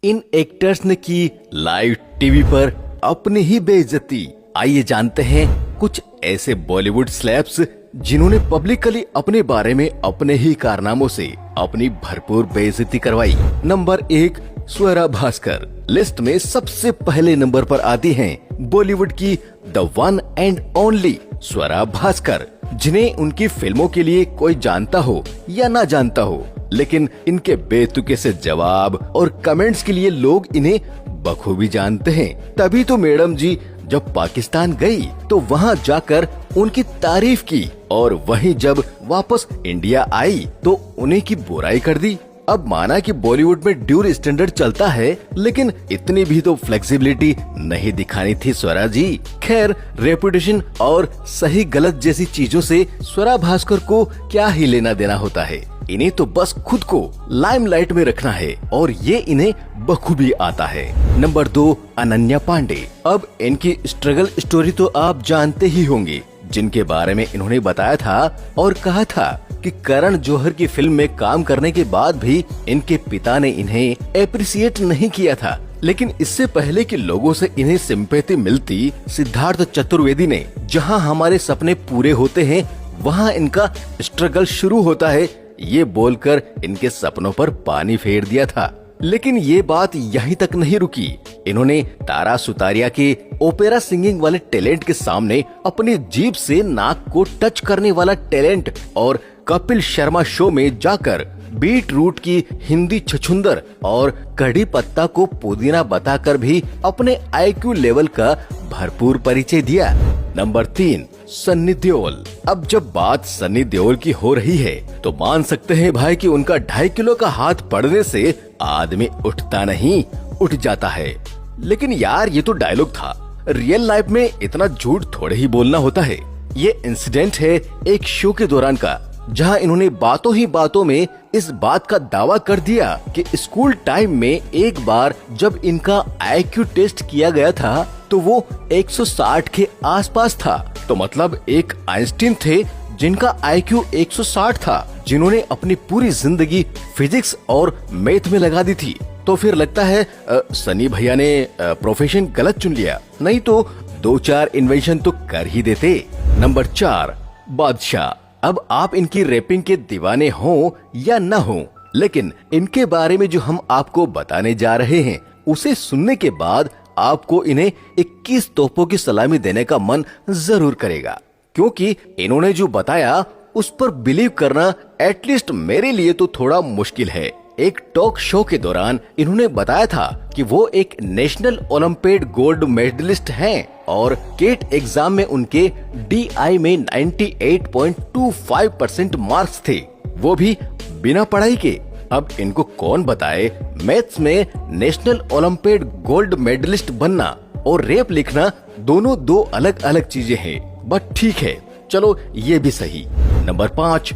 इन actors ने की live TV पर अपनी ही बेइज्जती। आइए जानते हैं कुछ ऐसे बॉलीवुड स्लैब्स जिन्होंने पब्लिकली अपने बारे में अपने ही कारनामों से अपनी भरपूर बेइज्जती करवाई। नंबर 1, स्वरा भास्कर। लिस्ट में सबसे पहले नंबर पर आती हैं बॉलीवुड की the one and only Swara Bhaskar, जिन्हें उनकी फिल्मों के लिए कोई जानता हो या ना जानता हो, लेकिन इनके बेतुके से जवाब और कमेंट्स के लिए लोग इन्हें बखूबी जानते हैं। तभी तो मैडम जी जब पाकिस्तान गई तो वहाँ जाकर उनकी तारीफ की और वहीं जब वापस इंडिया आई तो उन्हीं की बुराई कर दी। अब माना कि बॉलीवुड में ड्यूल स्टैंडर्ड चलता है, लेकिन इतनी भी तो फ्लेक्सिबिलिटी नहीं दिखानी थी स्वरा जी। खैर, रेपुटेशन और सही गलत जैसी चीजों से स्वरा भास्कर को क्या ही लेना देना होता है। इन्हें तो बस खुद को लाइमलाइट में रखना है और ये इन्हें बखूबी आता है। नंबर 2, अनन्या पांडे। अब इनकी स्ट्रगल स्टोरी तो आप जानते ही होंगे, जिनके बारे में इन्होंने बताया था और कहा था कि करण जौहर की फिल्म में काम करने के बाद भी इनके पिता ने इन्हें एप्रिसिएट नहीं किया था। लेकिन इससे पहले कि लोगों से इन्हें सिंपैथी मिलती, सिद्धार्थ चतुर्वेदी ने जहां हमारे सपने पूरे होते हैं वहां इनका स्ट्रगल शुरू होता है, ये बोलकर इनके सपनों पर पानी फेर दिया था। लेकिन ये बात यहीं तक नहीं रुकी। इन्होंने तारा सुतारिया के ओपेरा सिंगिंग वाले टैलेंट के सामने अपनी जीभ से नाक को टच करने वाला टैलेंट और कपिल शर्मा शो में जाकर बीट रूट की हिंदी छछुंदर और कड़ी पत्ता को पुदीना बताकर भी अपने IQ लेवल का भरपूर परिचय दिया। नंबर 3, सन्नी देओल। अब जब बात सन्नी देओल की हो रही है तो मान सकते हैं भाई कि उनका 2.5 किलो का हाथ पड़ने से आदमी उठता नहीं, उठ जाता है। लेकिन यार ये तो डायलॉग था, रियल लाइफ में इतना झूठ थोड़े ही बोलना होता है। ये इंसिडेंट है एक शो के दौरान का, जहां इन्होंने बातों ही बातों में इस बात का दावा कर दिया कि स्कूल टाइम में एक बार जब इनका IQ टेस्ट किया गया था तो वो 160 के आसपास था। तो मतलब एक आइंस्टीन थे जिनका IQ 160 था, जिन्होंने अपनी पूरी जिंदगी फिजिक्स और मैथ में लगा दी थी। तो फिर लगता है सनी भैया ने प्रोफेशन गलत चुन लिया, नहीं तो 2-4 इन्वेंशन तो कर ही देते। नंबर 4, बादशाह। अब आप इनकी रैपिंग के दीवाने हो या न हो, लेकिन इनके बारे में जो हम आपको बताने जा रहे हैं उसे सुनने के बाद आपको इन्हें 21 तोपों की सलामी देने का मन जरूर करेगा, क्योंकि इन्होंने जो बताया उस पर बिलीव करना एटलीस्ट मेरे लिए तो थोड़ा मुश्किल है। एक टॉक शो के दौरान इन्होंने बताया था कि वो एक नेशनल ओलंपियाड गोल्ड मेडलिस्ट हैं और केट एग्जाम में उनके DI में 98.25% मार्क्स थे, वो भी बिना पढ़ाई के। अब इनको कौन बताए मैथ्स में नेशनल ओलंपियाड गोल्ड मेडलिस्ट बनना और रैप लिखना दोनों 2 अलग अलग चीजें हैं। बट ठीक है, चलो ये भी सही। नंबर 5,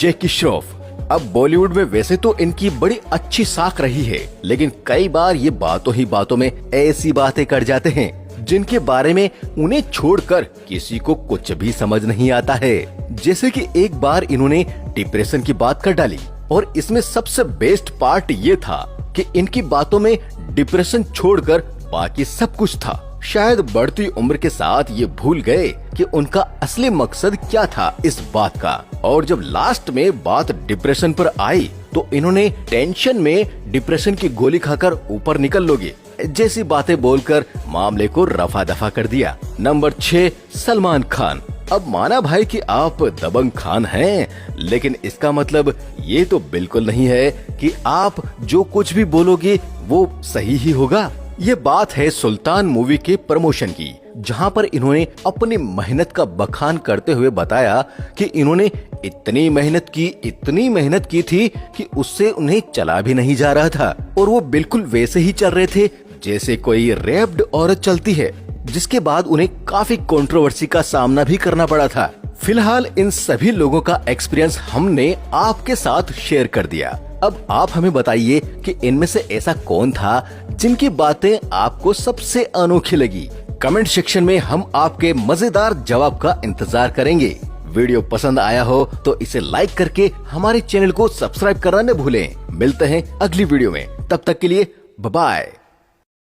जैकी श्रॉफ। अब बॉलीवुड में वैसे तो इनकी बड़ी अच्छी साख रही है, लेकिन कई बार ये बातों ही बातों में ऐसी बातें कर जाते हैं जिनके बारे में उन्हें छोड़कर किसी को कुछ भी समझ नहीं आता है। जैसे कि एक बार इन्होंने डिप्रेशन की बात कर डाली और इसमें सबसे बेस्ट पार्ट ये था कि इनकी बातों में डिप्रेशन छोड़कर बाकी सब कुछ था। शायद बढ़ती उम्र के साथ ये भूल गए कि उनका असली मकसद क्या था इस बात का। और जब लास्ट में बात डिप्रेशन पर आई तो इन्होंने टेंशन में डिप्रेशन की गोली खाकर ऊपर निकल लोगे जैसी बातें बोलकर मामले को रफा दफा कर दिया। नंबर 6, सलमान खान। अब माना भाई कि आप दबंग खान हैं, लेकिन इसका मतलब ये तो बिल्कुल नहीं है कि आप जो कुछ भी बोलोगे वो सही ही होगा। ये बात है सुल्तान मूवी के प्रमोशन की, जहां पर इन्होंने अपनी मेहनत का बखान करते हुए बताया कि इन्होंने इतनी मेहनत की थी कि उससे उन्हें चला भी नहीं जा रहा था और वो बिल्कुल वैसे ही चल रहे थे जैसे कोई रेप्ड औरत चलती है, जिसके बाद उन्हें काफी कंट्रोवर्सी का सामना भी करना पड़ा था। फिलहाल इन सभी लोगों का एक्सपीरियंस हमने आपके साथ शेयर कर दिया। अब आप हमें बताइए कि इनमें से ऐसा कौन था जिनकी बातें आपको सबसे अनोखी लगी। कमेंट सेक्शन में हम आपके मजेदार जवाब का इंतजार करेंगे। वीडियो पसंद आया हो तो इसे लाइक करके हमारे चैनल को सब्सक्राइब करना न भूलें। मिलते हैं अगली वीडियो में, तब तक के लिए बाय।